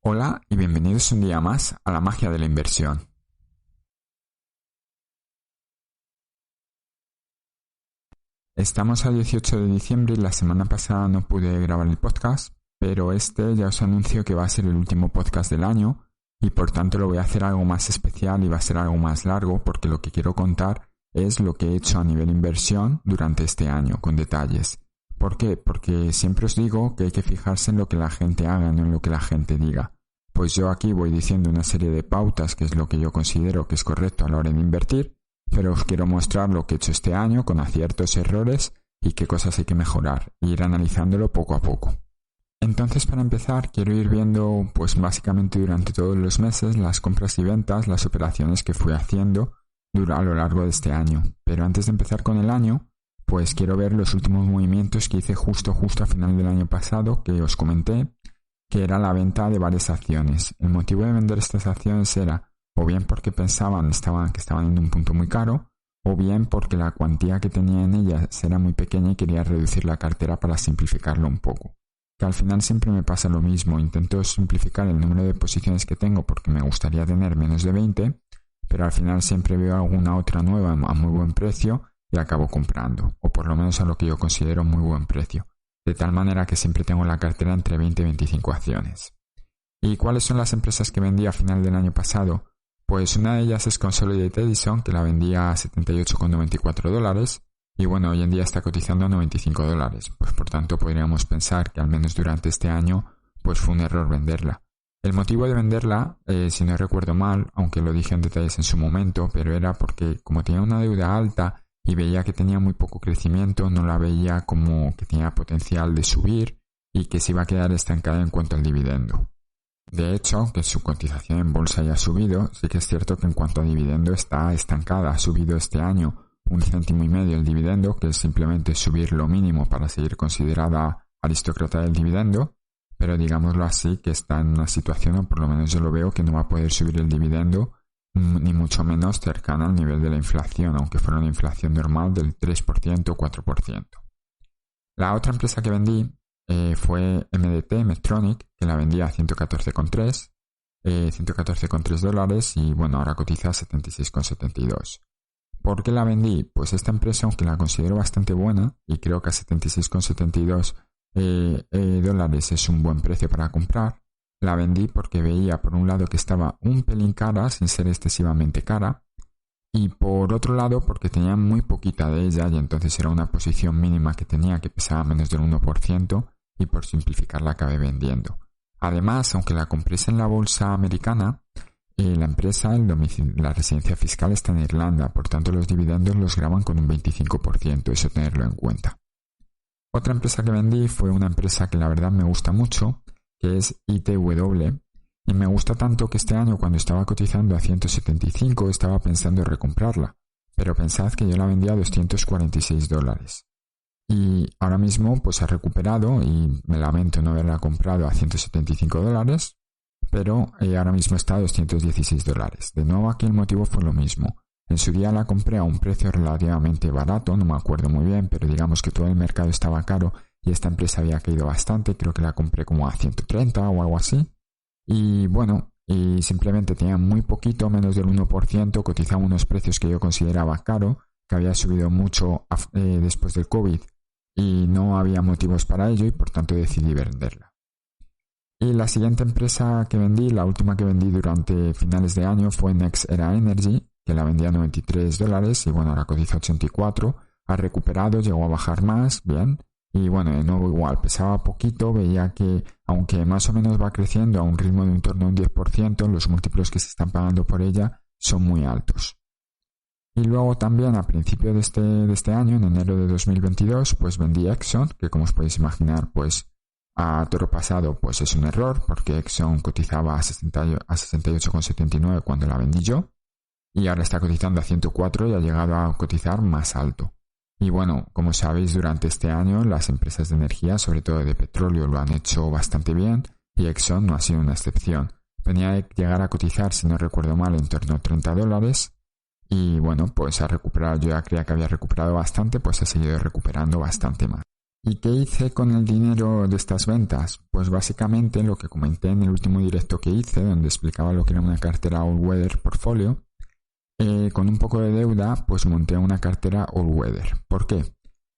Hola y bienvenidos un día más a la magia de la inversión. Estamos a 18 de diciembre y la semana pasada no pude grabar el podcast, pero ya os anuncio que va a ser el último podcast del año y por tanto lo voy a hacer algo más especial y va a ser algo más largo porque lo que quiero contar es lo que he hecho a nivel inversión durante este año, con detalles. ¿Por qué? Porque siempre os digo que hay que fijarse en lo que la gente haga, no en lo que la gente diga. Pues yo aquí voy diciendo una serie de pautas que es lo que yo considero que es correcto a la hora de invertir, pero os quiero mostrar lo que he hecho este año con aciertos, errores y qué cosas hay que mejorar, e ir analizándolo poco a poco. Entonces, para empezar, quiero ir viendo, pues básicamente durante todos los meses, las compras y ventas, las operaciones que fui haciendo a lo largo de este año. Pero antes de empezar con el año, pues quiero ver los últimos movimientos que hice justo a final del año pasado, que os comenté, que era la venta de varias acciones. El motivo de vender estas acciones era o bien porque pensaban que estaban en un punto muy caro, o bien porque la cuantía que tenía en ellas era muy pequeña y quería reducir la cartera para simplificarlo un poco. Que al final siempre me pasa lo mismo, intento simplificar el número de posiciones que tengo porque me gustaría tener menos de 20, pero al final siempre veo alguna otra nueva a muy buen precio y acabo comprando, o por lo menos a lo que yo considero muy buen precio. De tal manera que siempre tengo la cartera entre 20 y 25 acciones. ¿Y cuáles son las empresas que vendí a final del año pasado? Pues una de ellas es Consolidated Edison, que la vendía a $78,94 y bueno, hoy en día está cotizando a $95. Pues por tanto podríamos pensar que al menos durante este año pues fue un error venderla. El motivo de venderla, si no recuerdo mal, aunque lo dije en detalles en su momento, pero era porque como tenía una deuda alta y veía que tenía muy poco crecimiento, no la veía como que tenía potencial de subir y que se iba a quedar estancada en cuanto al dividendo. De hecho, aunque su cotización en bolsa haya subido, sí que es cierto que en cuanto a dividendo está estancada. Ha subido este año 1,5 céntimo el dividendo, que es simplemente subir lo mínimo para seguir considerada aristócrata del dividendo, pero digámoslo así, que está en una situación, o por lo menos yo lo veo, que no va a poder subir el dividendo ni mucho menos cercana al nivel de la inflación, aunque fuera una inflación normal del 3% o 4%. La otra empresa que vendí fue MDT, Medtronic, que la vendía a $114,3 y bueno, ahora cotiza a $76,72. ¿Por qué la vendí? Pues esta empresa, aunque la considero bastante buena y creo que a $76,72 dólares es un buen precio para comprar, la vendí porque veía por un lado que estaba un pelín cara sin ser excesivamente cara y por otro lado porque tenía muy poquita de ella y entonces era una posición mínima que tenía que pesaba menos del 1% y por simplificar la acabé vendiendo. Además, aunque la compréis en la bolsa americana, la empresa, la residencia fiscal está en Irlanda, por tanto los dividendos los graban con un 25%, eso tenerlo en cuenta. Otra empresa que vendí fue una empresa que la verdad me gusta mucho, que es ITW, y me gusta tanto que este año cuando estaba cotizando a 175 estaba pensando en recomprarla, pero pensad que yo la vendía a $246. Y ahora mismo pues ha recuperado y me lamento no haberla comprado a $175, pero ahora mismo está a $216. De nuevo aquí el motivo fue lo mismo. En su día la compré a un precio relativamente barato, no me acuerdo muy bien, pero digamos que todo el mercado estaba caro y esta empresa había caído bastante, creo que la compré como a 130 o algo así. Y bueno, y simplemente tenía muy poquito, menos del 1%, cotizaba unos precios que yo consideraba caro, que había subido mucho después del COVID y no había motivos para ello y por tanto decidí venderla. Y la siguiente empresa que vendí, la última que vendí durante finales de año fue NextEra Energy, que la vendía a $93 y bueno, ahora cotiza 84, ha recuperado, llegó a bajar más, bien, y bueno, de nuevo igual, pesaba poquito, veía que aunque más o menos va creciendo a un ritmo de en torno a un 10%, los múltiplos que se están pagando por ella son muy altos. Y luego también a principio de este año, en enero de 2022, pues vendí Exxon, que como os podéis imaginar, pues a toro pasado pues es un error, porque Exxon cotizaba a 68,79 cuando la vendí yo, y ahora está cotizando a 104 y ha llegado a cotizar más alto. Y bueno, como sabéis, durante este año las empresas de energía, sobre todo de petróleo, lo han hecho bastante bien y Exxon no ha sido una excepción. Venía de llegar a cotizar, si no recuerdo mal, en torno a $30 y bueno, pues ha recuperado, yo ya creía que había recuperado bastante, pues ha seguido recuperando bastante más. ¿Y qué hice con el dinero de estas ventas? Pues básicamente lo que comenté en el último directo que hice, donde explicaba lo que era una cartera All Weather Portfolio, con un poco de deuda, pues monté una cartera All Weather. ¿Por qué?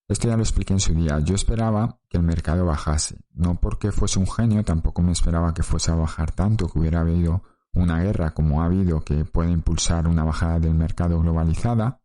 Esto ya lo expliqué en su día. Yo esperaba que el mercado bajase. No porque fuese un genio, tampoco me esperaba que fuese a bajar tanto, que hubiera habido una guerra como ha habido que puede impulsar una bajada del mercado globalizada,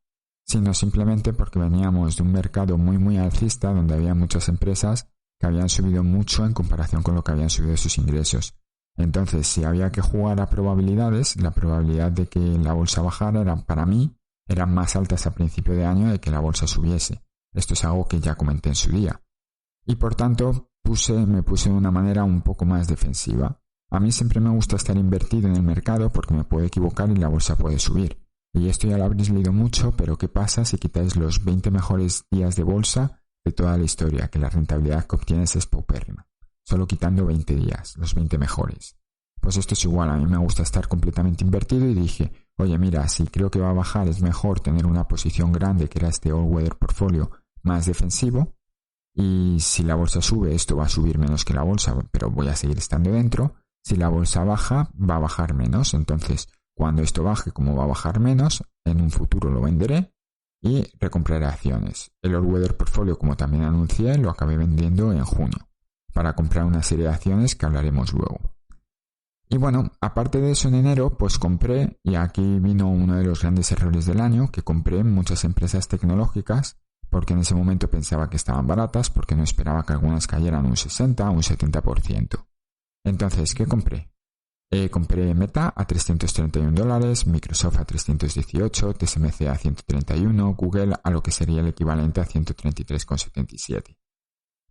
sino simplemente porque veníamos de un mercado muy alcista donde había muchas empresas que habían subido mucho en comparación con lo que habían subido sus ingresos. Entonces, si había que jugar a probabilidades, la probabilidad de que la bolsa bajara para mí eran más altas a principio de año de que la bolsa subiese. Esto es algo que ya comenté en su día. Y por tanto, me puse de una manera un poco más defensiva. A mí siempre me gusta estar invertido en el mercado porque me puedo equivocar y la bolsa puede subir. Y esto ya lo habréis leído mucho, pero ¿qué pasa si quitáis los 20 mejores días de bolsa de toda la historia? Que la rentabilidad que obtienes es paupérrima. Solo quitando 20 días, los 20 mejores. Pues esto es igual, a mí me gusta estar completamente invertido y dije, oye mira, si creo que va a bajar es mejor tener una posición grande que era este All Weather Portfolio más defensivo, y si la bolsa sube esto va a subir menos que la bolsa, pero voy a seguir estando dentro. Si la bolsa baja va a bajar menos, entonces cuando esto baje, como va a bajar menos, en un futuro lo venderé y recompraré acciones. El All Weather Portfolio, como también anuncié, lo acabé vendiendo en junio para comprar una serie de acciones que hablaremos luego. Y bueno, aparte de eso en enero, pues compré, y aquí vino uno de los grandes errores del año, que compré muchas empresas tecnológicas porque en ese momento pensaba que estaban baratas, porque no esperaba que algunas cayeran un 60 o un 70%. Entonces, ¿qué compré? Compré Meta a $331, Microsoft a 318, TSMC a 131, Google a lo que sería el equivalente a 133,77.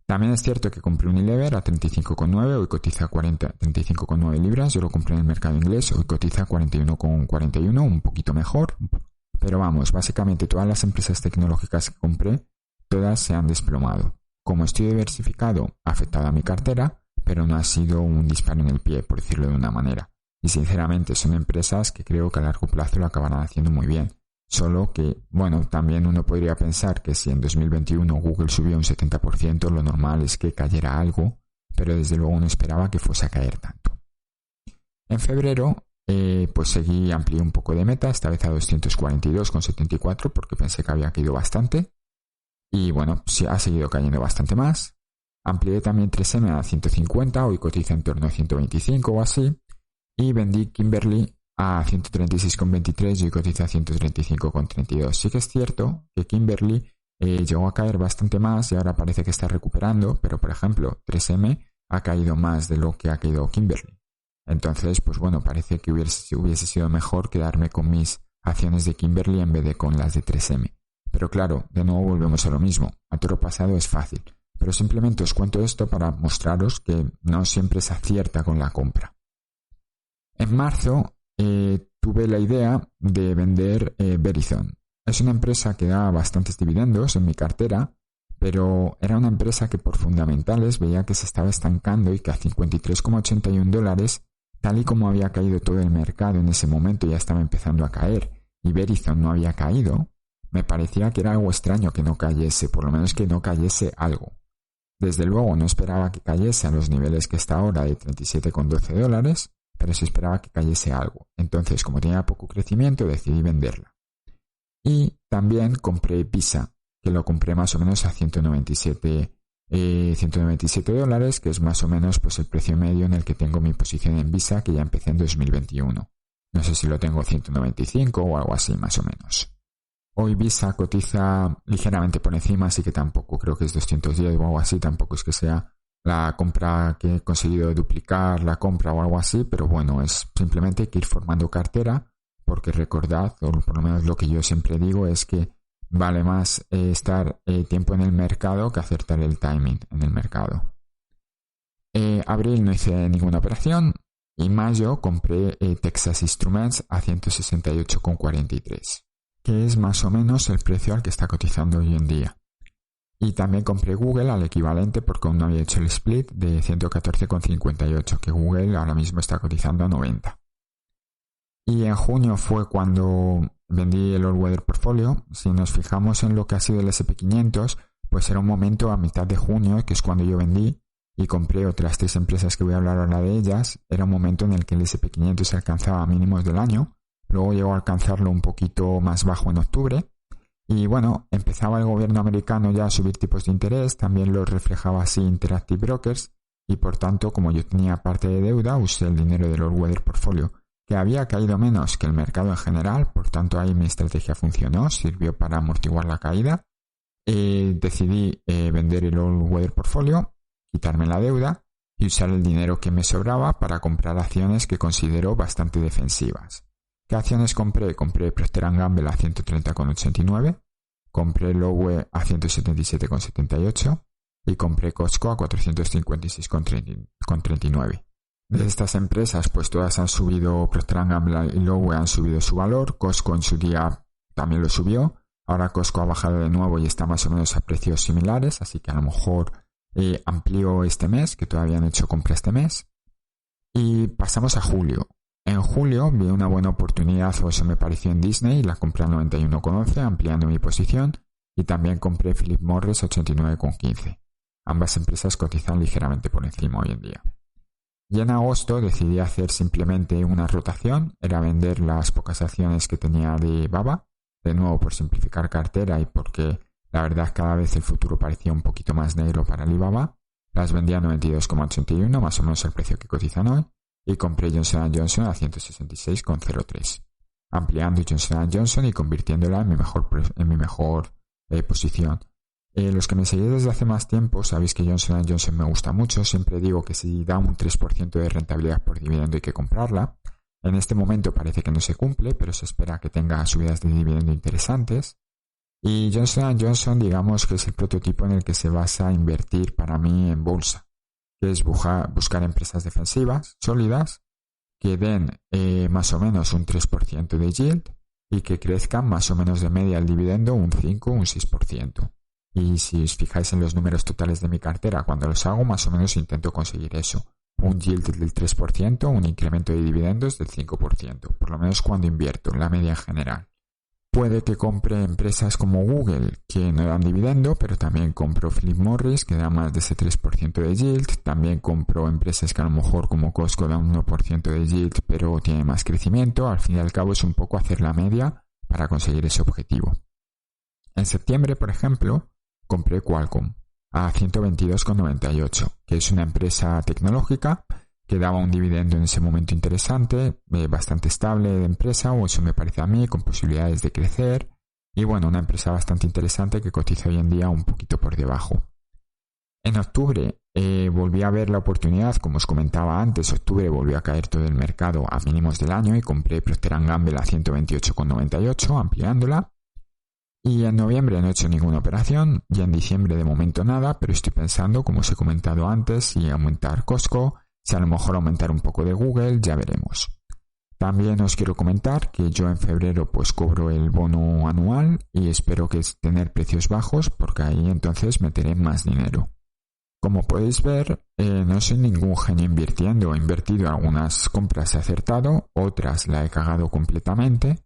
También es cierto que compré Unilever a 35,9, hoy cotiza 35,9 libras, yo lo compré en el mercado inglés, hoy cotiza 41,41, un poquito mejor, pero vamos, básicamente todas las empresas tecnológicas que compré, todas se han desplomado. Como estoy diversificado, ha afectado a mi cartera, pero no ha sido un disparo en el pie, por decirlo de una manera. Y sinceramente son empresas que creo que a largo plazo lo acabarán haciendo muy bien. Solo que, bueno, también uno podría pensar que si en 2021 Google subió un 70%, lo normal es que cayera algo, pero desde luego no esperaba que fuese a caer tanto. En febrero, pues amplié un poco de Meta, esta vez a 242,74 porque pensé que había caído bastante. Y bueno, sí ha seguido cayendo bastante más. Amplié también 3M a 150, hoy cotiza en torno a 125 o así. Y vendí Kimberly a 136,23 y hoy cotiza a 135,32. Sí que es cierto que Kimberly llegó a caer bastante más y ahora parece que está recuperando, pero por ejemplo 3M ha caído más de lo que ha caído Kimberly. Entonces, pues bueno, parece que hubiese sido mejor quedarme con mis acciones de Kimberly en vez de con las de 3M. Pero claro, de nuevo volvemos a lo mismo. A toro pasado es fácil. Pero simplemente os cuento esto para mostraros que no siempre se acierta con la compra. En marzo tuve la idea de vender Verizon. Es una empresa que da bastantes dividendos en mi cartera, pero era una empresa que por fundamentales veía que se estaba estancando y que a $53,81, tal y como había caído todo el mercado en ese momento, ya estaba empezando a caer y Verizon no había caído, me parecía que era algo extraño que no cayese, por lo menos que no cayese algo. Desde luego no esperaba que cayese a los niveles que está ahora de $37,12, pero sí esperaba que cayese algo. Entonces, como tenía poco crecimiento, decidí venderla. Y también compré Visa, que lo compré más o menos a $197, que es más o menos pues el precio medio en el que tengo mi posición en Visa, que ya empecé en 2021. No sé si lo tengo 195 o algo así, más o menos. Hoy Visa cotiza ligeramente por encima, así que tampoco creo que es 210 o algo así, tampoco es que sea la compra que he conseguido duplicar la compra o algo así, pero bueno, es simplemente que ir formando cartera, porque recordad, o por lo menos lo que yo siempre digo es que vale más estar tiempo en el mercado que acertar el timing en el mercado. Abril no hice ninguna operación y mayo compré Texas Instruments a 168,43. Que es más o menos el precio al que está cotizando hoy en día. Y también compré Google al equivalente porque aún no había hecho el split de 114,58, que Google ahora mismo está cotizando a 90. Y en junio fue cuando vendí el All Weather Portfolio. Si nos fijamos en lo que ha sido el S&P 500, pues era un momento a mitad de junio, que es cuando yo vendí, y compré otras 3 empresas que voy a hablar ahora de ellas. Era un momento en el que el S&P 500 alcanzaba mínimos del año, luego llegó a alcanzarlo un poquito más bajo en octubre, y bueno, empezaba el gobierno americano ya a subir tipos de interés, también lo reflejaba así Interactive Brokers, y por tanto, como yo tenía parte de deuda, usé el dinero del all-weather portfolio, que había caído menos que el mercado en general, por tanto ahí mi estrategia funcionó, sirvió para amortiguar la caída. Decidí vender el all-weather portfolio, quitarme la deuda y usar el dinero que me sobraba para comprar acciones que considero bastante defensivas. ¿Qué acciones compré? Compré Procter & Gamble a 130,89, compré Lowe a 177,78 y compré Costco a 456,39. De estas empresas, pues todas han subido, Procter & Gamble y Lowe han subido su valor, Costco en su día también lo subió, ahora Costco ha bajado de nuevo y está más o menos a precios similares, así que a lo mejor amplío este mes, que todavía no he hecho compra este mes. Y pasamos a julio. En julio vi una buena oportunidad, o eso me pareció, en Disney, la compré a 91,11, ampliando mi posición, y también compré Philip Morris a 89,15. Ambas empresas cotizan ligeramente por encima hoy en día. Y en agosto decidí hacer simplemente una rotación, era vender las pocas acciones que tenía de Baba, de nuevo por simplificar cartera y porque la verdad cada vez el futuro parecía un poquito más negro para Alibaba. Las vendí a 92,81, más o menos el precio que cotizan hoy, y compré Johnson & Johnson a 166,03, ampliando Johnson & Johnson y convirtiéndola en mi mejor posición. Los que me seguís desde hace más tiempo sabéis que Johnson & Johnson me gusta mucho. Siempre digo que si da un 3% de rentabilidad por dividendo hay que comprarla. En este momento parece que no se cumple, pero se espera que tenga subidas de dividendo interesantes. Y Johnson & Johnson, digamos que es el prototipo en el que se basa invertir para mí en bolsa, que es buscar empresas defensivas, sólidas, que den más o menos un 3% de yield y que crezcan más o menos de media el dividendo un 5 o un 6%. Y si os fijáis en los números totales de mi cartera, cuando los hago más o menos intento conseguir eso. Un yield del 3%, un incremento de dividendos del 5%, por lo menos cuando invierto, la media en general. Puede que compre empresas como Google, que no dan dividendo, pero también compro Philip Morris, que da más de ese 3% de yield. También compro empresas que a lo mejor como Costco dan 1% de yield, pero tiene más crecimiento. Al fin y al cabo es un poco hacer la media para conseguir ese objetivo. En septiembre, por ejemplo, compré Qualcomm a 122,98, que es una empresa tecnológica que daba un dividendo en ese momento interesante, bastante estable de empresa, o eso me parece a mí, con posibilidades de crecer, y bueno, una empresa bastante interesante que cotiza hoy en día un poquito por debajo. En octubre volví a ver la oportunidad, como os comentaba antes, octubre volvió a caer todo el mercado a mínimos del año y compré Procter & Gamble a 128,98, ampliándola. Y en noviembre no he hecho ninguna operación, y en diciembre de momento nada, pero estoy pensando, como os he comentado antes, si aumentar Costco, si a lo mejor aumentar un poco de Google, ya veremos. También os quiero comentar que yo en febrero pues cobro el bono anual y espero que es tener precios bajos porque ahí entonces meteré más dinero. Como podéis ver, no soy ningún genio invirtiendo. He invertido algunas compras, he acertado, otras la he cagado completamente,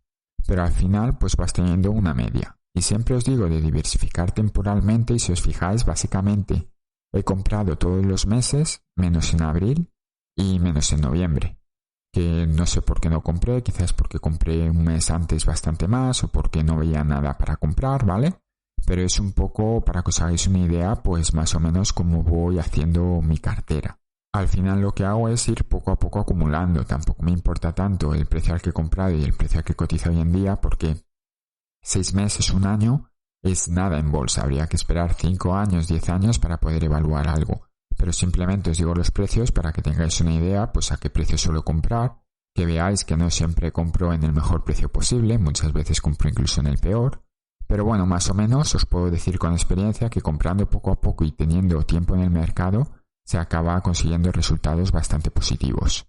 pero al final pues vas teniendo una media. Y siempre os digo de diversificar temporalmente y si os fijáis básicamente he comprado todos los meses, menos en abril y menos en noviembre. Que no sé por qué no compré, quizás porque compré un mes antes bastante más o porque no veía nada para comprar, ¿vale? Pero es un poco para que os hagáis una idea, pues más o menos cómo voy haciendo mi cartera. Al final lo que hago es ir poco a poco acumulando, tampoco me importa tanto el precio al que he comprado y el precio al que cotiza hoy en día porque 6 meses, un año es nada en bolsa, habría que esperar 5 años, 10 años para poder evaluar algo. Pero simplemente os digo los precios para que tengáis una idea pues a qué precio suelo comprar, que veáis que no siempre compro en el mejor precio posible, muchas veces compro incluso en el peor, pero bueno, más o menos os puedo decir con experiencia que comprando poco a poco y teniendo tiempo en el mercado se acaba consiguiendo resultados bastante positivos.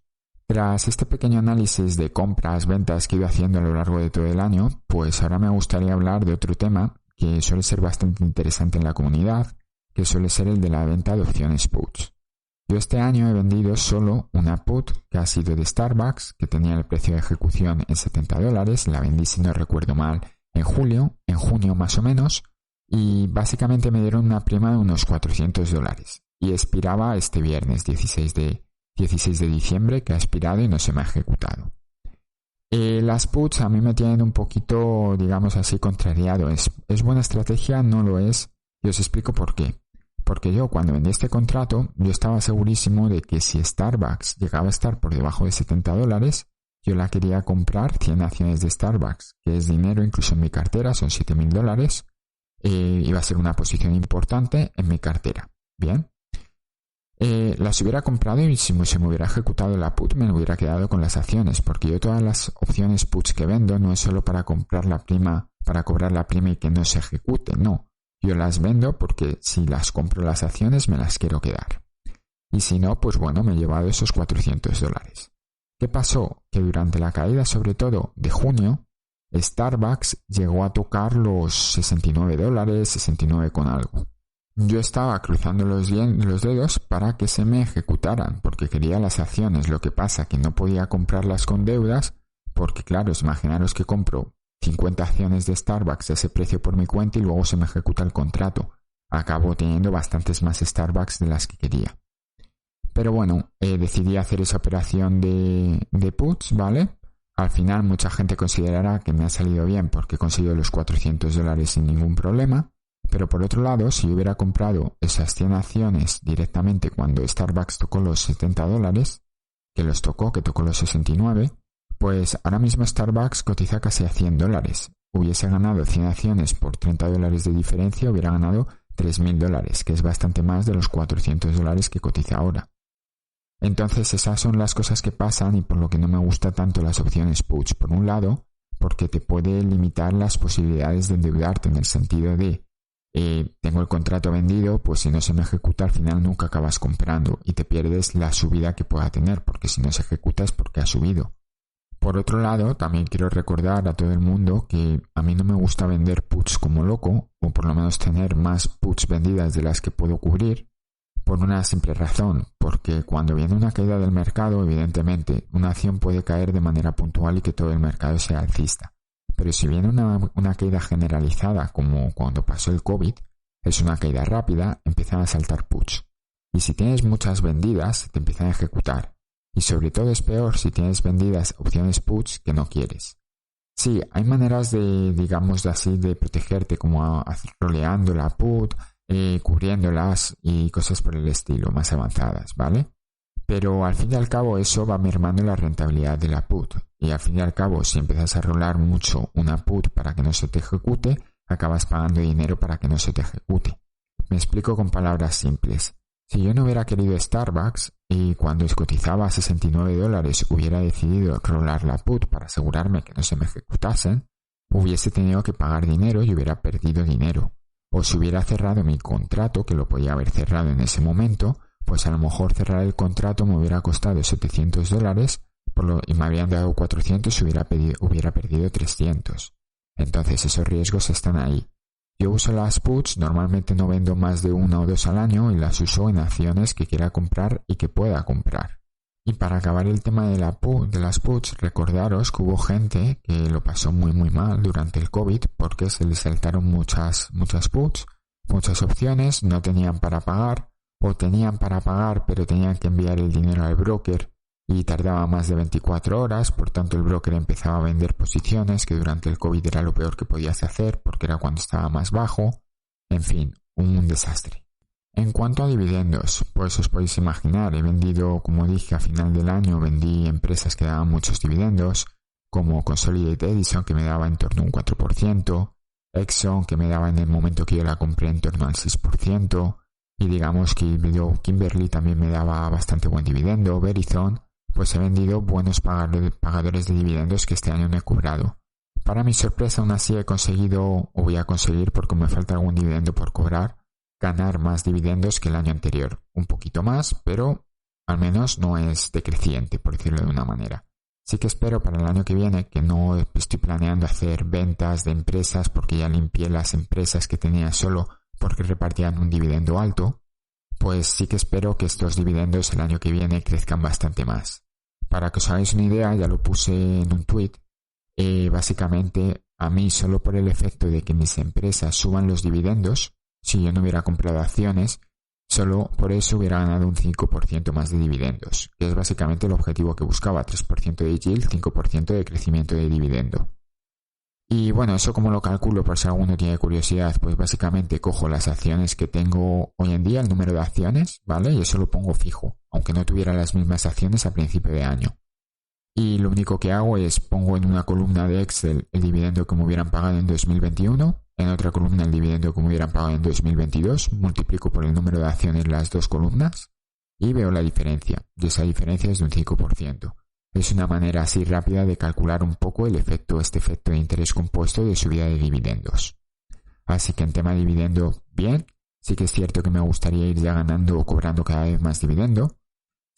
Tras este pequeño análisis de compras, ventas que he ido haciendo a lo largo de todo el año, pues ahora me gustaría hablar de otro tema que suele ser bastante interesante en la comunidad, que suele ser el de la venta de opciones puts. Yo este año he vendido solo una put que ha sido de Starbucks, que tenía el precio de ejecución en $70, la vendí si no recuerdo mal en junio más o menos, y básicamente me dieron una prima de unos $400 y expiraba este viernes 16 de diciembre, que ha expirado y no se me ha ejecutado. Las puts a mí me tienen un poquito, digamos así, contrariado. ¿Es buena estrategia? No lo es. Y os explico por qué. Porque yo cuando vendí este contrato, yo estaba segurísimo de que si Starbucks llegaba a estar por debajo de $70, yo la quería comprar 100 acciones de Starbucks, que es dinero incluso en mi cartera, son $7.000. Iba a ser una posición importante en mi cartera. Bien. Las hubiera comprado y si se me hubiera ejecutado la put me hubiera quedado con las acciones, porque yo todas las opciones puts que vendo no es solo para comprar la prima, para cobrar la prima y que no se ejecute, no. Yo las vendo porque si las compro las acciones me las quiero quedar. Y si no, pues bueno, me he llevado esos $400. ¿Qué pasó? Que durante la caída, sobre todo de junio, Starbucks llegó a tocar los $69, 69 con algo. Yo estaba cruzando los dedos para que se me ejecutaran, porque quería las acciones. Lo que pasa que no podía comprarlas con deudas, porque claro, imaginaros que compro 50 acciones de Starbucks a ese precio por mi cuenta y luego se me ejecuta el contrato. Acabo teniendo bastantes más Starbucks de las que quería. Pero bueno, decidí hacer esa operación de puts, ¿vale? Al final mucha gente considerará que me ha salido bien porque he conseguido los $400 sin ningún problema. Pero por otro lado, si yo hubiera comprado esas 100 acciones directamente cuando Starbucks tocó los $70, que tocó los 69, pues ahora mismo Starbucks cotiza casi a $100. Hubiese ganado 100 acciones por $30 de diferencia, hubiera ganado $3.000, que es bastante más de los $400 que cotiza ahora. Entonces esas son las cosas que pasan y por lo que no me gusta tanto las opciones puts. Por un lado, porque te puede limitar las posibilidades de endeudarte en el sentido de tengo el contrato vendido, pues si no se me ejecuta al final nunca acabas comprando y te pierdes la subida que pueda tener, porque si no se ejecuta es porque ha subido. Por otro lado, también quiero recordar a todo el mundo que a mí no me gusta vender puts como loco, o por lo menos tener más puts vendidas de las que puedo cubrir, por una simple razón, porque cuando viene una caída del mercado, evidentemente, una acción puede caer de manera puntual y que todo el mercado sea alcista. Pero si viene una caída generalizada, como cuando pasó el COVID, es una caída rápida, empiezan a saltar puts. Y si tienes muchas vendidas, te empiezan a ejecutar. Y sobre todo es peor si tienes vendidas opciones puts que no quieres. Sí, hay maneras de, digamos así, de protegerte, como roleando la put, cubriéndolas y cosas por el estilo, más avanzadas, ¿vale? Pero al fin y al cabo eso va mermando la rentabilidad de la put. Y al fin y al cabo, si empiezas a rolar mucho una put para que no se te ejecute, acabas pagando dinero para que no se te ejecute. Me explico con palabras simples. Si yo no hubiera querido Starbucks y cuando cotizaba a $69 hubiera decidido rolar la put para asegurarme que no se me ejecutasen, hubiese tenido que pagar dinero y hubiera perdido dinero. O si hubiera cerrado mi contrato, que lo podía haber cerrado en ese momento, pues a lo mejor cerrar el contrato me hubiera costado $700 y me habían dado 400 y hubiera perdido 300. Entonces esos riesgos están ahí. Yo uso las puts, normalmente no vendo más de 1 o 2 al año y las uso en acciones que quiera comprar y que pueda comprar. Y para acabar el tema de las puts, recordaros que hubo gente que lo pasó muy muy mal durante el COVID porque se les saltaron muchas puts, muchas opciones, no tenían para pagar o tenían para pagar pero tenían que enviar el dinero al broker y tardaba más de 24 horas, por tanto el broker empezaba a vender posiciones, que durante el COVID era lo peor que podías hacer porque era cuando estaba más bajo. En fin, un desastre. En cuanto a dividendos, pues os podéis imaginar, he vendido, como dije, a final del año vendí empresas que daban muchos dividendos, como Consolidated Edison, que me daba en torno a un 4%, Exxon, que me daba en el momento que yo la compré en torno al 6%, y digamos que Kimberly también me daba bastante buen dividendo, Verizon, pues he vendido buenos pagadores de dividendos que este año no he cobrado. Para mi sorpresa, aún así he conseguido, o voy a conseguir porque me falta algún dividendo por cobrar, ganar más dividendos que el año anterior. Un poquito más, pero al menos no es decreciente, por decirlo de una manera. Sí que espero para el año que viene, que no estoy planeando hacer ventas de empresas porque ya limpié las empresas que tenía solo porque repartían un dividendo alto, pues sí que espero que estos dividendos el año que viene crezcan bastante más. Para que os hagáis una idea, ya lo puse en un tweet, básicamente a mí solo por el efecto de que mis empresas suban los dividendos, si yo no hubiera comprado acciones, solo por eso hubiera ganado un 5% más de dividendos, que es básicamente el objetivo que buscaba, 3% de yield, 5% de crecimiento de dividendo. Y bueno, eso como lo calculo, por si alguno tiene curiosidad, pues básicamente cojo las acciones que tengo hoy en día, el número de acciones, ¿vale? Y eso lo pongo fijo, aunque no tuviera las mismas acciones a principio de año. Y lo único que hago es pongo en una columna de Excel el dividendo que me hubieran pagado en 2021, en otra columna el dividendo que me hubieran pagado en 2022, multiplico por el número de acciones las dos columnas y veo la diferencia. Y esa diferencia es de un 5%. Es una manera así rápida de calcular un poco este efecto de interés compuesto de subida de dividendos. Así que en tema de dividendo, bien, sí que es cierto que me gustaría ir ya ganando o cobrando cada vez más dividendo.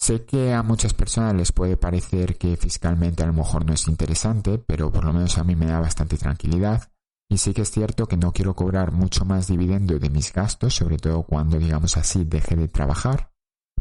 Sé que a muchas personas les puede parecer que fiscalmente a lo mejor no es interesante, pero por lo menos a mí me da bastante tranquilidad. Y sí que es cierto que no quiero cobrar mucho más dividendo de mis gastos, sobre todo cuando, digamos así, deje de trabajar,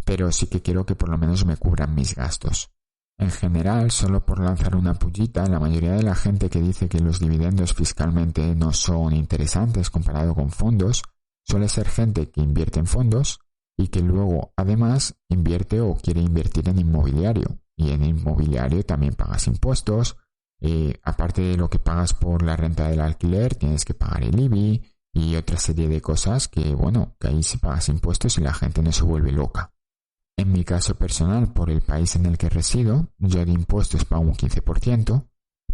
pero sí que quiero que por lo menos me cubran mis gastos. En general, solo por lanzar una pullita, la mayoría de la gente que dice que los dividendos fiscalmente no son interesantes comparado con fondos, suele ser gente que invierte en fondos y que luego además invierte o quiere invertir en inmobiliario. Y en inmobiliario también pagas impuestos, aparte de lo que pagas por la renta del alquiler, tienes que pagar el IBI y otra serie de cosas que, bueno, que ahí sí pagas impuestos y la gente no se vuelve loca. En mi caso personal, por el país en el que resido, yo de impuestos pago un 15%,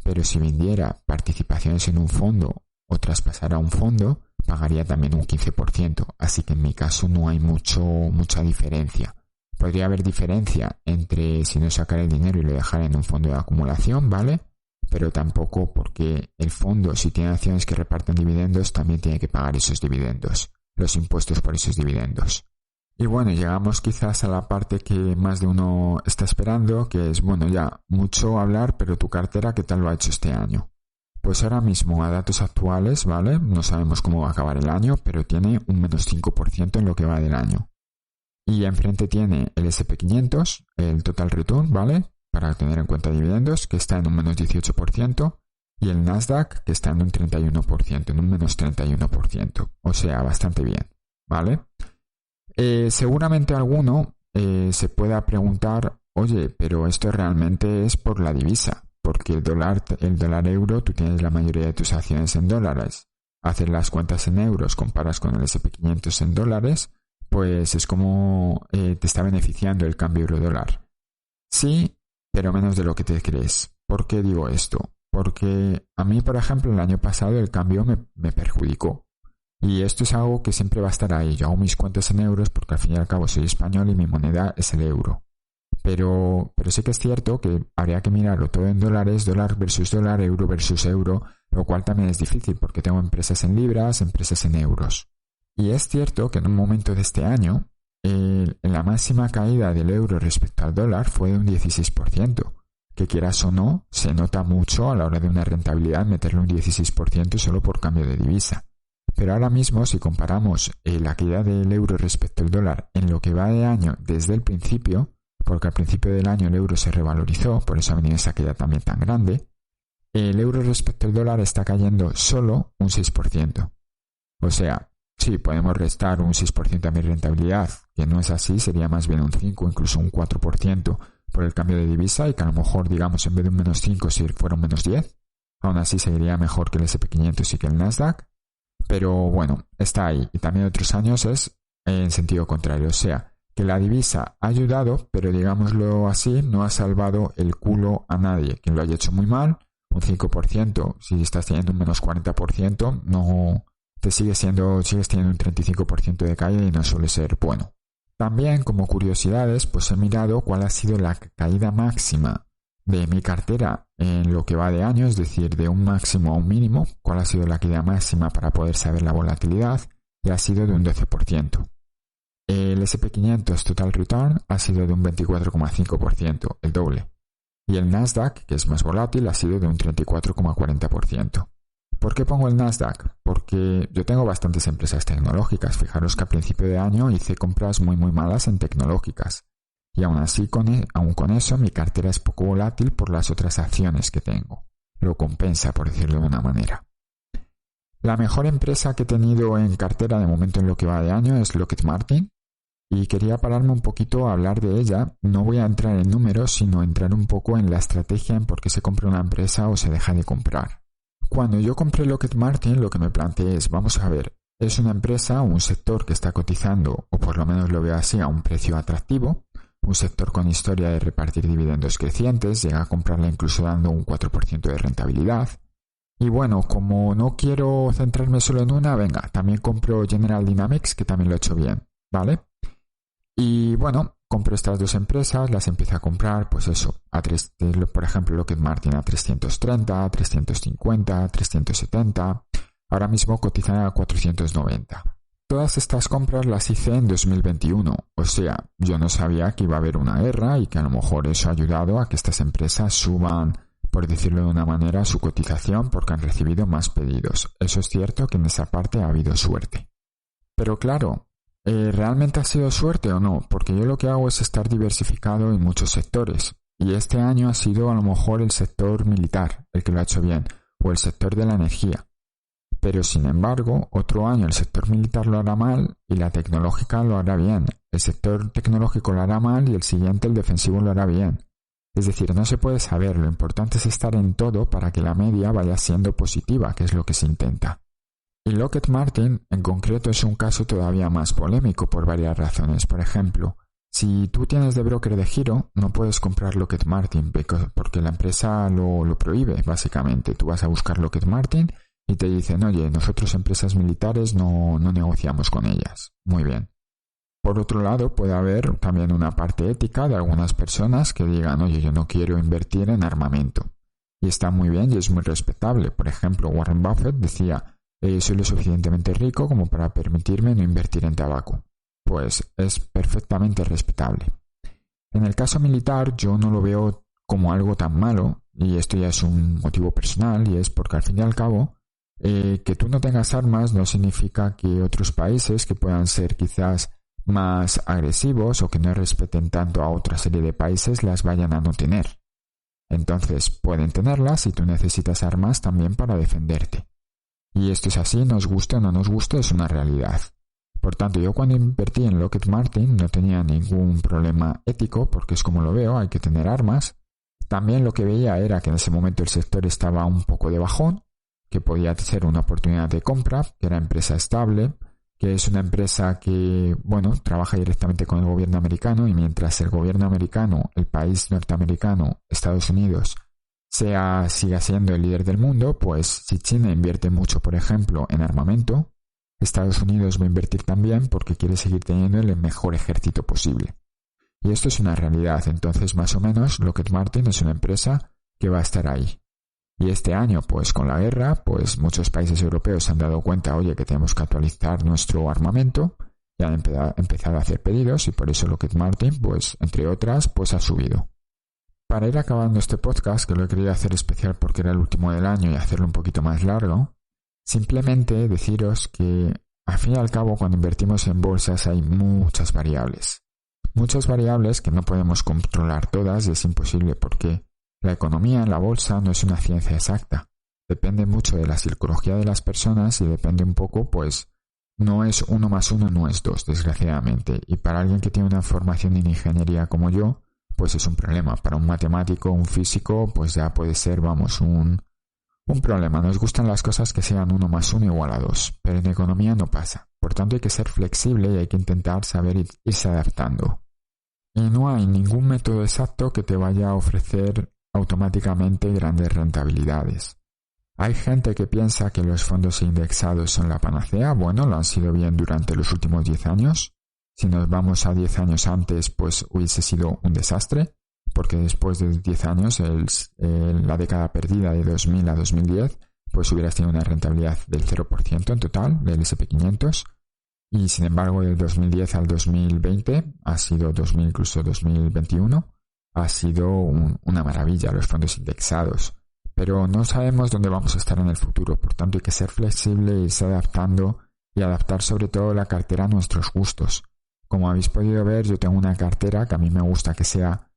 pero si vendiera participaciones en un fondo o traspasara a un fondo, pagaría también un 15%, así que en mi caso no hay mucha diferencia. Podría haber diferencia entre si no sacar el dinero y lo dejar en un fondo de acumulación, ¿vale? Pero tampoco porque el fondo, si tiene acciones que reparten dividendos, también tiene que pagar esos dividendos, los impuestos por esos dividendos. Y bueno, llegamos quizás a la parte que más de uno está esperando, que es, bueno, ya, mucho hablar, pero tu cartera, ¿qué tal lo ha hecho este año? Pues ahora mismo, a datos actuales, ¿vale? No sabemos cómo va a acabar el año, pero tiene un menos 5% en lo que va del año. Y enfrente tiene el SP500, el Total Return, ¿vale? Para tener en cuenta dividendos, que está en un menos 18%, y el Nasdaq, que está en un 31%, en un menos 31%. O sea, bastante bien, ¿vale? Seguramente alguno se pueda preguntar, oye, pero esto realmente es por la divisa, porque el dólar euro, tú tienes la mayoría de tus acciones en dólares, haces las cuentas en euros, comparas con el SP500 en dólares, pues es como te está beneficiando el cambio euro-dólar. Sí, pero menos de lo que te crees. ¿Por qué digo esto? Porque a mí, por ejemplo, el año pasado el cambio me perjudicó. Y esto es algo que siempre va a estar ahí. Yo hago mis cuentas en euros porque al fin y al cabo soy español y mi moneda es el euro. Pero sí que es cierto que habría que mirarlo todo en dólares, dólar versus dólar, euro versus euro, lo cual también es difícil porque tengo empresas en libras, empresas en euros. Y es cierto que en un momento de este año, la máxima caída del euro respecto al dólar fue de un 16%, que quieras o no, se nota mucho a la hora de una rentabilidad meterle un 16% solo por cambio de divisa. Pero ahora mismo, si comparamos la caída del euro respecto al dólar en lo que va de año desde el principio, porque al principio del año el euro se revalorizó, por eso ha venido esa caída también tan grande, el euro respecto al dólar está cayendo solo un 6%. O sea, sí, podemos restar un 6% a mi rentabilidad, que no es así, sería más bien un 5, incluso un 4% por el cambio de divisa, y que a lo mejor, digamos, en vez de un menos 5, si fuera un menos 10, aún así seguiría mejor que el SP500 y que el Nasdaq. Pero bueno, está ahí. Y también otros años es en sentido contrario. O sea, que la divisa ha ayudado, pero digámoslo así, no ha salvado el culo a nadie. Quien lo haya hecho muy mal, un 5%, si estás teniendo un menos 40%, no te sigues teniendo un 35% de caída y no suele ser bueno. También, como curiosidades, pues he mirado cuál ha sido la caída máxima de mi cartera en lo que va de año, es decir, de un máximo a un mínimo, cuál ha sido la caída máxima para poder saber la volatilidad, y ha sido de un 12%. El SP500 Total Return ha sido de un 24,5%, el doble. Y el Nasdaq, que es más volátil, ha sido de un 34,40%. ¿Por qué pongo el Nasdaq? Porque yo tengo bastantes empresas tecnológicas. Fijaros que a principio de año hice compras muy malas en tecnológicas. Y aún así, aún con eso, mi cartera es poco volátil por las otras acciones que tengo. lo compensa, por decirlo de una manera. La mejor empresa que he tenido en cartera de momento en lo que va de año es Lockheed Martin, y quería pararme un poquito a hablar de ella. No voy a entrar en números, sino entrar un poco en la estrategia en por qué se compra una empresa o se deja de comprar. Cuando yo compré Lockheed Martin, lo que me planteé es, vamos a ver, es una empresa o un sector que está cotizando, o por lo menos lo veo así, a un precio atractivo, un sector con historia de repartir dividendos crecientes, llega a comprarla incluso dando un 4% de rentabilidad. Y bueno, como no quiero centrarme solo en una, venga, también compro General Dynamics, que también lo he hecho bien, ¿vale? Y bueno, compro estas dos empresas, las empiezo a comprar, pues eso, por ejemplo, Lockheed Martin a 330, 350, 370, ahora mismo cotizan a 490. Todas estas compras las hice en 2021, o sea, yo no sabía que iba a haber una guerra y que a lo mejor eso ha ayudado a que estas empresas suban, por decirlo de una manera, su cotización porque han recibido más pedidos. Eso es cierto que en esa parte ha habido suerte. Pero claro, ¿realmente ha sido suerte o no? Porque yo lo que hago es estar diversificado en muchos sectores. Y este año ha sido a lo mejor el sector militar el que lo ha hecho bien, o el sector de la energía. Pero sin embargo, otro año el sector militar lo hará mal y la tecnológica lo hará bien. El sector tecnológico lo hará mal y el siguiente, el defensivo, lo hará bien. Es decir, no se puede saber, lo importante es estar en todo para que la media vaya siendo positiva, que es lo que se intenta. Y Lockheed Martin en concreto es un caso todavía más polémico por varias razones. Por ejemplo, si tú tienes de broker de giro, no puedes comprar Lockheed Martin porque la empresa lo prohíbe, básicamente. Tú vas a buscar Lockheed Martin y te dicen, oye, nosotros empresas militares no negociamos con ellas. Muy bien. Por otro lado, puede haber también una parte ética de algunas personas que digan, oye, yo no quiero invertir en armamento. Y está muy bien y es muy respetable. Por ejemplo, Warren Buffett decía, soy lo suficientemente rico como para permitirme no invertir en tabaco. Pues es perfectamente respetable. En el caso militar yo no lo veo como algo tan malo, y esto ya es un motivo personal, y es porque al fin y al cabo que tú no tengas armas no significa que otros países que puedan ser quizás más agresivos o que no respeten tanto a otra serie de países las vayan a no tener. Entonces pueden tenerlas y tú necesitas armas también para defenderte. Y esto es así, nos guste o no nos guste, es una realidad. Por tanto, yo cuando invertí en Lockheed Martin no tenía ningún problema ético, porque es como lo veo, hay que tener armas. También lo que veía era que en ese momento el sector estaba un poco de bajón, que podía ser una oportunidad de compra, que era empresa estable, que es una empresa que, bueno, trabaja directamente con el gobierno americano, y mientras el gobierno americano, el país norteamericano, Estados Unidos, siga siendo el líder del mundo, pues si China invierte mucho, por ejemplo, en armamento, Estados Unidos va a invertir también porque quiere seguir teniendo el mejor ejército posible. Y esto es una realidad, entonces más o menos Lockheed Martin es una empresa que va a estar ahí. Y este año, pues con la guerra, pues muchos países europeos se han dado cuenta, oye, que tenemos que actualizar nuestro armamento, y han empezado a hacer pedidos, y por eso Lockheed Martin, pues entre otras, pues ha subido. Para ir acabando este podcast, que lo he querido hacer especial porque era el último del año y hacerlo un poquito más largo, simplemente deciros que, al fin y al cabo, cuando invertimos en bolsas hay muchas variables. Muchas variables que no podemos controlar todas y es imposible porque la economía en la bolsa no es una ciencia exacta. Depende mucho de la psicología de las personas y depende un poco, pues, no es 1 más 1, no es 2, desgraciadamente. Y para alguien que tiene una formación en ingeniería como yo, pues es un problema. Para un matemático, un físico, pues ya puede ser, vamos, un problema. Nos gustan las cosas que sean 1 más 1 igual a 2, pero en economía no pasa. Por tanto hay que ser flexible y hay que intentar saber irse adaptando. Y no hay ningún método exacto que te vaya a ofrecer automáticamente grandes rentabilidades. Hay gente que piensa que los fondos indexados son la panacea. Bueno, lo han sido bien durante los últimos 10 años. Si nos vamos a 10 años antes, pues hubiese sido un desastre, porque después de 10 años, la década perdida de 2000 a 2010, pues hubieras tenido una rentabilidad del 0% en total del S&P 500. Y sin embargo, del 2010 al 2020, ha sido 2000 incluso 2021, ha sido una maravilla los fondos indexados. Pero no sabemos dónde vamos a estar en el futuro, por tanto hay que ser flexible, irse adaptando y adaptar sobre todo la cartera a nuestros gustos. Como habéis podido ver, yo tengo una cartera que a mí me gusta que sea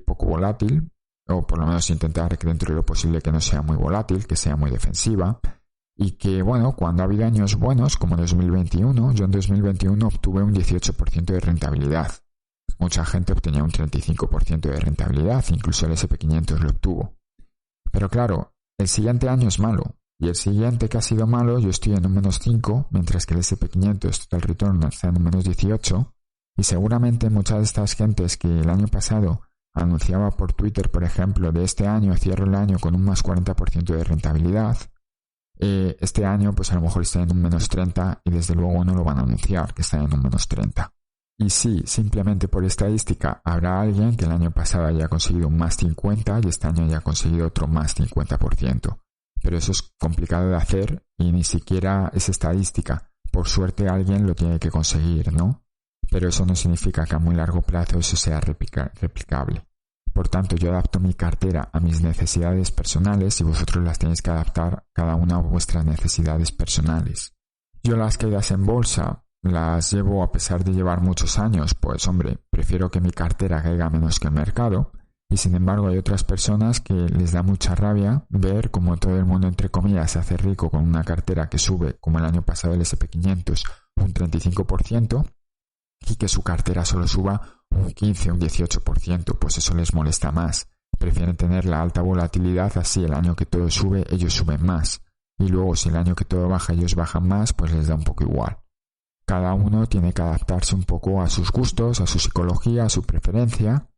poco volátil, o por lo menos intentar que dentro de lo posible que no sea muy volátil, que sea muy defensiva, y que, bueno, cuando ha habido años buenos, como 2021, yo en 2021 obtuve un 18% de rentabilidad. Mucha gente obtenía un 35% de rentabilidad, incluso el S&P 500 lo obtuvo. Pero claro, el siguiente año es malo, y el siguiente que ha sido malo yo estoy en un -5, mientras que el S&P 500 Total Return está en un -18, y seguramente muchas de estas gentes que el año pasado anunciaba por Twitter, por ejemplo, de este año cierro el año con un más 40% de rentabilidad, este año pues a lo mejor está en un -30 y desde luego no lo van a anunciar que está en un -30. Y sí, simplemente por estadística habrá alguien que el año pasado haya conseguido un más 50 y este año haya conseguido otro más 50%. Pero eso es complicado de hacer y ni siquiera es estadística. Por suerte alguien lo tiene que conseguir, ¿no? Pero eso no significa que a muy largo plazo eso sea replicable. Por tanto, yo adapto mi cartera a mis necesidades personales y vosotros las tenéis que adaptar cada una a vuestras necesidades personales. Yo las caídas en bolsa las llevo a pesar de llevar muchos años, pues hombre, prefiero que mi cartera caiga menos que el mercado, y sin embargo hay otras personas que les da mucha rabia ver cómo todo el mundo entre comillas se hace rico con una cartera que sube, como el año pasado el S&P 500, un 35%, y que su cartera solo suba un 15, un 18%, pues eso les molesta más. Prefieren tener la alta volatilidad, así el año que todo sube ellos suben más, y luego si el año que todo baja ellos bajan más, pues les da un poco igual. Cada uno tiene que adaptarse un poco a sus gustos, a su psicología, a su preferencia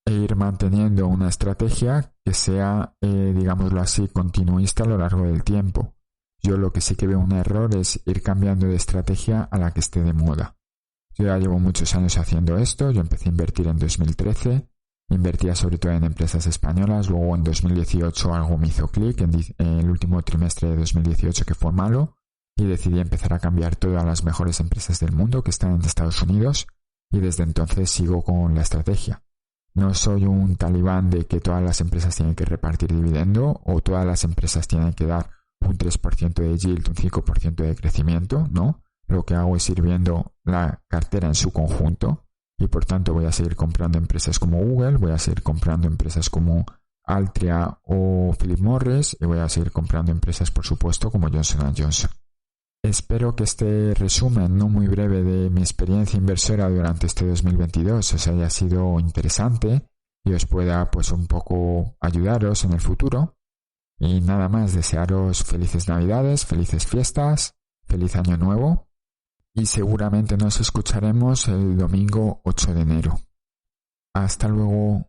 e ir manteniendo una estrategia que sea, digámoslo así, continuista a lo largo del tiempo. Yo lo que sí que veo un error es ir cambiando de estrategia a la que esté de moda. Yo ya llevo muchos años haciendo esto, yo empecé a invertir en 2013, invertía sobre todo en empresas españolas, luego en 2018 algo me hizo clic, en el último trimestre de 2018 que fue malo, y decidí empezar a cambiar todas las mejores empresas del mundo que están en Estados Unidos y desde entonces sigo con la estrategia. No soy un talibán de que todas las empresas tienen que repartir dividendo o todas las empresas tienen que dar un 3% de yield, un 5% de crecimiento, ¿no? Lo que hago es ir viendo la cartera en su conjunto y por tanto voy a seguir comprando empresas como Google, voy a seguir comprando empresas como Altria o Philip Morris y voy a seguir comprando empresas, por supuesto, como Johnson & Johnson. Espero que este resumen no muy breve de mi experiencia inversora durante este 2022 os haya sido interesante y os pueda pues un poco ayudaros en el futuro. Y nada más, desearos felices Navidades, felices fiestas, feliz Año Nuevo y seguramente nos escucharemos el domingo 8 de enero. Hasta luego.